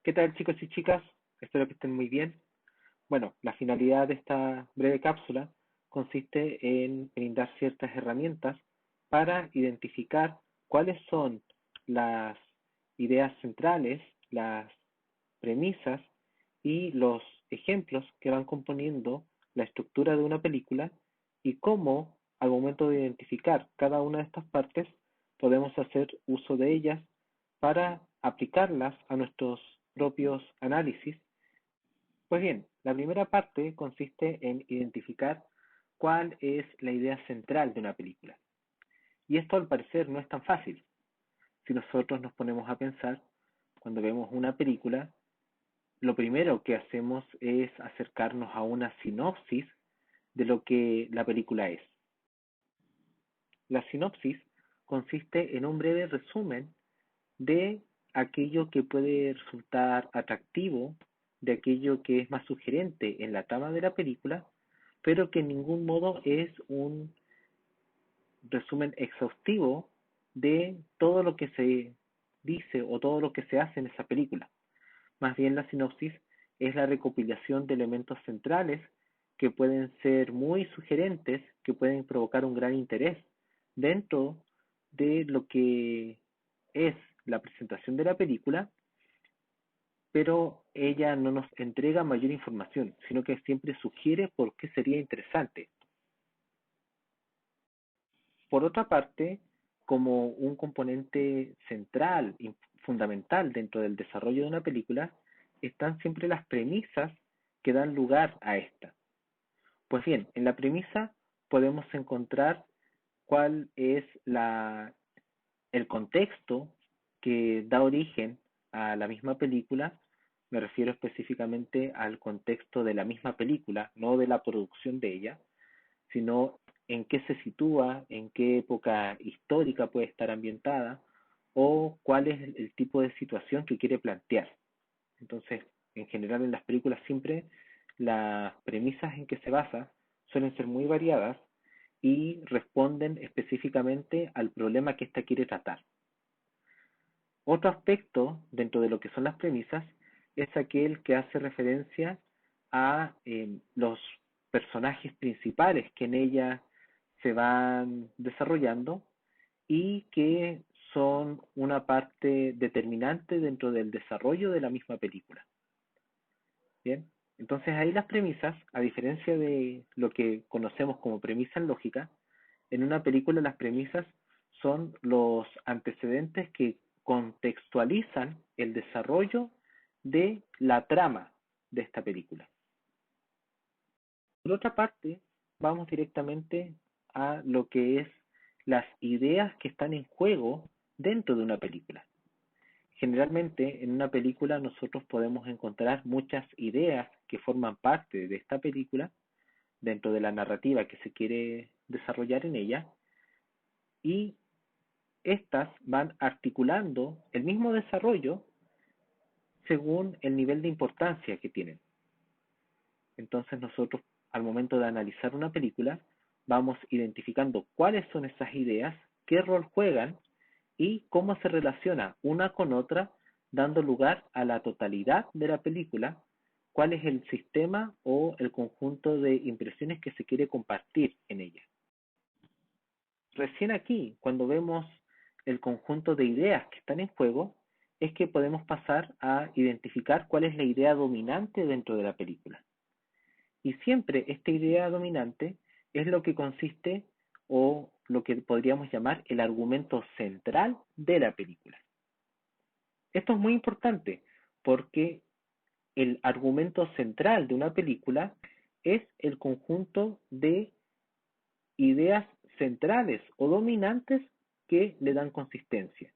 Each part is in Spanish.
¿Qué tal, chicos y chicas? Espero que estén muy bien. Bueno, la finalidad de esta breve cápsula consiste en brindar ciertas herramientas para identificar cuáles son las ideas centrales, las premisas y los ejemplos que van componiendo la estructura de una película y cómo, al momento de identificar cada una de estas partes, podemos hacer uso de ellas para aplicarlas a nuestros propios análisis. Pues bien, la primera parte consiste en identificar cuál es la idea central de una película. Y esto al parecer no es tan fácil. Si nosotros nos ponemos a pensar, cuando vemos una película, lo primero que hacemos es acercarnos a una sinopsis de lo que la película es. La sinopsis consiste en un breve resumen de aquello que puede resultar atractivo, de aquello que es más sugerente en la trama de la película, pero que en ningún modo es un resumen exhaustivo de todo lo que se dice o todo lo que se hace en esa película. Más bien la sinopsis es la recopilación de elementos centrales que pueden ser muy sugerentes, que pueden provocar un gran interés dentro de lo que es la presentación de la película, pero ella no nos entrega mayor información, sino que siempre sugiere por qué sería interesante. Por otra parte, como un componente central y fundamental dentro del desarrollo de una película, están siempre las premisas que dan lugar a esta. Pues bien, en la premisa podemos encontrar cuál es el contexto que da origen a la misma película. Me refiero específicamente al contexto de la misma película, no de la producción de ella, sino en qué se sitúa, en qué época histórica puede estar ambientada o cuál es el tipo de situación que quiere plantear. Entonces, en general en las películas siempre las premisas en que se basa suelen ser muy variadas y responden específicamente al problema que ésta quiere tratar. Otro aspecto dentro de lo que son las premisas es aquel que hace referencia a los personajes principales que en ella se van desarrollando y que son una parte determinante dentro del desarrollo de la misma película. Bien, entonces ahí las premisas, a diferencia de lo que conocemos como premisa en lógica, en una película las premisas son los antecedentes que contextualizan el desarrollo de la trama de esta película. Por otra parte, vamos directamente a lo que es las ideas que están en juego dentro de una película. Generalmente en una película nosotros podemos encontrar muchas ideas que forman parte de esta película dentro de la narrativa que se quiere desarrollar en ella y estas van articulando el mismo desarrollo según el nivel de importancia que tienen. Entonces nosotros al momento de analizar una película vamos identificando cuáles son esas ideas, qué rol juegan y cómo se relaciona una con otra, dando lugar a la totalidad de la película, cuál es el sistema o el conjunto de impresiones que se quiere compartir en ella. Recién aquí, cuando vemos el conjunto de ideas que están en juego, es que podemos pasar a identificar cuál es la idea dominante dentro de la película. Y siempre esta idea dominante es lo que consiste o lo que podríamos llamar el argumento central de la película. Esto es muy importante porque el argumento central de una película es el conjunto de ideas centrales o dominantes que le dan consistencia.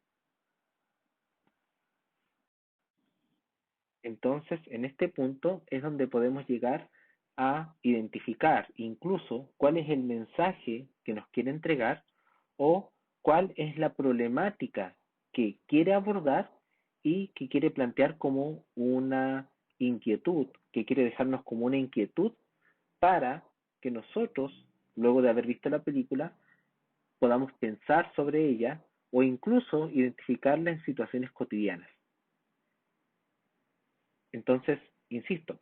Entonces, en este punto es donde podemos llegar a identificar incluso cuál es el mensaje que nos quiere entregar o cuál es la problemática que quiere abordar y que quiere plantear como una inquietud, que quiere dejarnos como una inquietud para que nosotros, luego de haber visto la película, podamos pensar sobre ella o incluso identificarla en situaciones cotidianas. Entonces, insisto,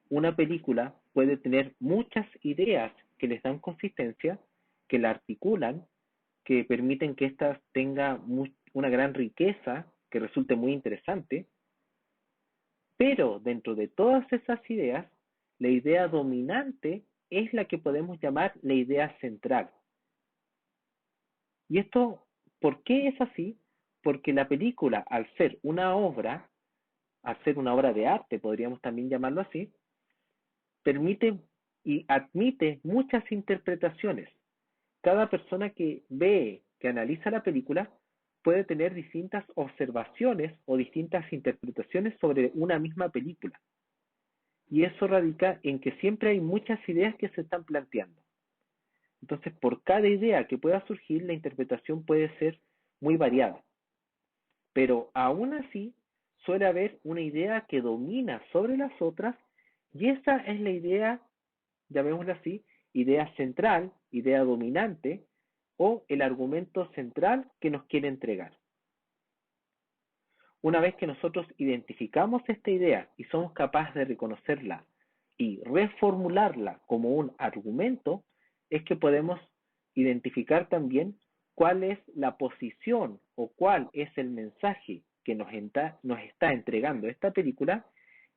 una película puede tener muchas ideas que les dan consistencia, que la articulan, que permiten que ésta tenga una gran riqueza, que resulte muy interesante, pero dentro de todas esas ideas, la idea dominante es la que podemos llamar la idea central. ¿Y esto por qué es así? Porque la película, al ser una obra de arte, podríamos también llamarlo así, permite y admite muchas interpretaciones. Cada persona que ve, que analiza la película, puede tener distintas observaciones o distintas interpretaciones sobre una misma película. Y eso radica en que siempre hay muchas ideas que se están planteando. Entonces, por cada idea que pueda surgir, la interpretación puede ser muy variada. Pero aún así, suele haber una idea que domina sobre las otras, y esa es la idea, llamémosla así, idea central, idea dominante, o el argumento central que nos quiere entregar. Una vez que nosotros identificamos esta idea y somos capaces de reconocerla y reformularla como un argumento, es que podemos identificar también cuál es la posición o cuál es el mensaje que nos está entregando esta película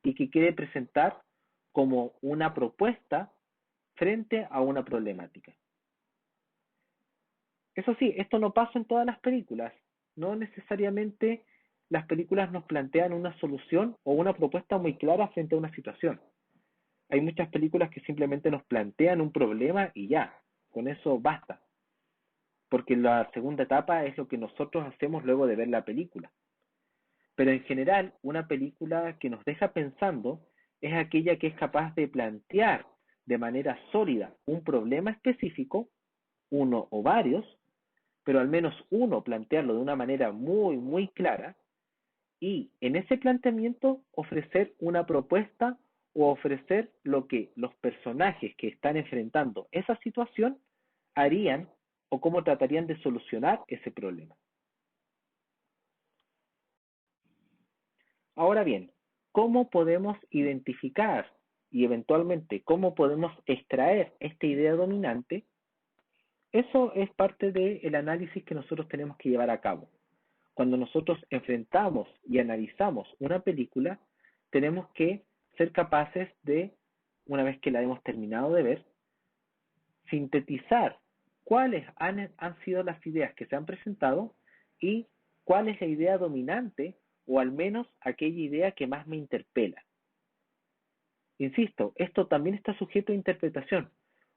y que quiere presentar como una propuesta frente a una problemática. Eso sí, esto no pasa en todas las películas. No necesariamente las películas nos plantean una solución o una propuesta muy clara frente a una situación. Hay muchas películas que simplemente nos plantean un problema y ya, con eso basta. Porque la segunda etapa es lo que nosotros hacemos luego de ver la película. Pero en general, una película que nos deja pensando es aquella que es capaz de plantear de manera sólida un problema específico, uno o varios, pero al menos uno plantearlo de una manera muy, muy clara y en ese planteamiento ofrecer una propuesta o ofrecer lo que los personajes que están enfrentando esa situación harían o cómo tratarían de solucionar ese problema. Ahora bien, ¿cómo podemos identificar y eventualmente cómo podemos extraer esta idea dominante? Eso es parte del análisis que nosotros tenemos que llevar a cabo. Cuando nosotros enfrentamos y analizamos una película, tenemos que ser capaces de, una vez que la hemos terminado de ver, sintetizar cuáles han sido las ideas que se han presentado y cuál es la idea dominante o al menos aquella idea que más me interpela. Insisto, esto también está sujeto a interpretación,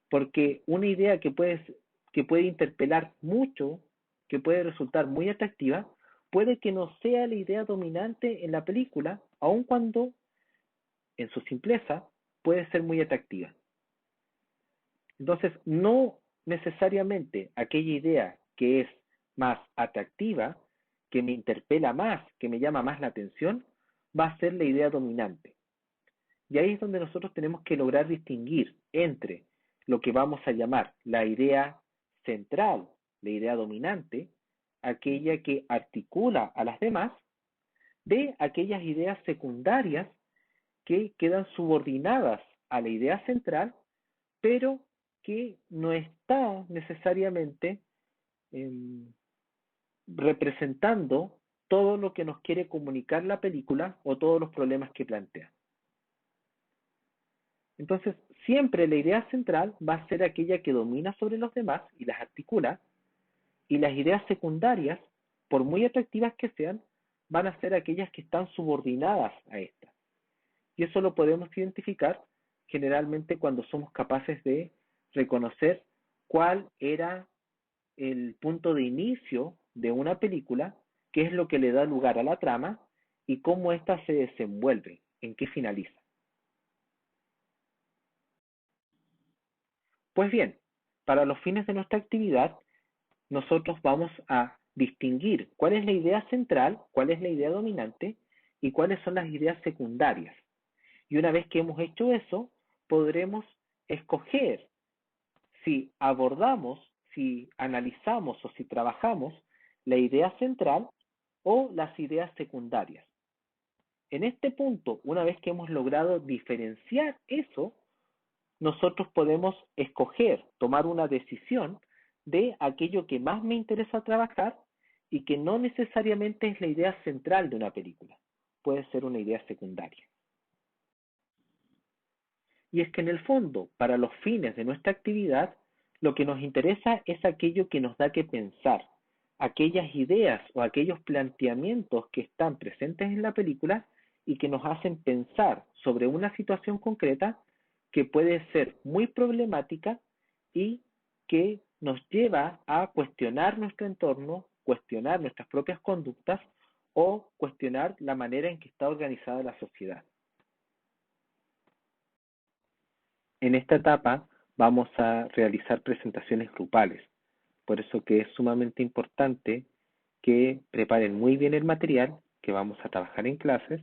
porque una idea que puede interpelar mucho, que puede resultar muy atractiva, puede que no sea la idea dominante en la película, aun cuando en su simpleza puede ser muy atractiva. Entonces, no necesariamente aquella idea que es más atractiva, que me interpela más, que me llama más la atención, va a ser la idea dominante. Y ahí es donde nosotros tenemos que lograr distinguir entre lo que vamos a llamar la idea central, la idea dominante, aquella que articula a las demás, de aquellas ideas secundarias que quedan subordinadas a la idea central, pero que no está necesariamente eh, representando todo lo que nos quiere comunicar la película o todos los problemas que plantea. Entonces, siempre la idea central va a ser aquella que domina sobre los demás y las articula, y las ideas secundarias, por muy atractivas que sean, van a ser aquellas que están subordinadas a esta. Y eso lo podemos identificar generalmente cuando somos capaces de reconocer cuál era el punto de inicio de una película, qué es lo que le da lugar a la trama y cómo ésta se desenvuelve, en qué finaliza. Pues bien, para los fines de nuestra actividad, nosotros vamos a distinguir cuál es la idea central, cuál es la idea dominante y cuáles son las ideas secundarias. Y una vez que hemos hecho eso, podremos escoger si abordamos, si analizamos o si trabajamos la idea central o las ideas secundarias. En este punto, una vez que hemos logrado diferenciar eso, nosotros podemos escoger, tomar una decisión de aquello que más me interesa trabajar y que no necesariamente es la idea central de una película. Puede ser una idea secundaria. Y es que en el fondo, para los fines de nuestra actividad, lo que nos interesa es aquello que nos da que pensar, aquellas ideas o aquellos planteamientos que están presentes en la película y que nos hacen pensar sobre una situación concreta que puede ser muy problemática y que nos lleva a cuestionar nuestro entorno, cuestionar nuestras propias conductas o cuestionar la manera en que está organizada la sociedad. En esta etapa vamos a realizar presentaciones grupales, por eso que es sumamente importante que preparen muy bien el material que vamos a trabajar en clases,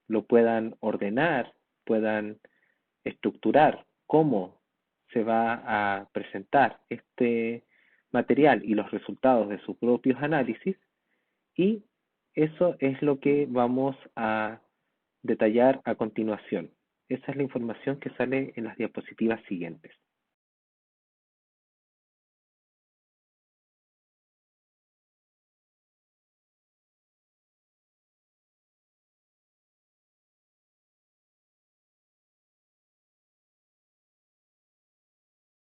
lo puedan ordenar, puedan estructurar cómo se va a presentar este material y los resultados de sus propios análisis, y eso es lo que vamos a detallar a continuación. Esa es la información que sale en las diapositivas siguientes.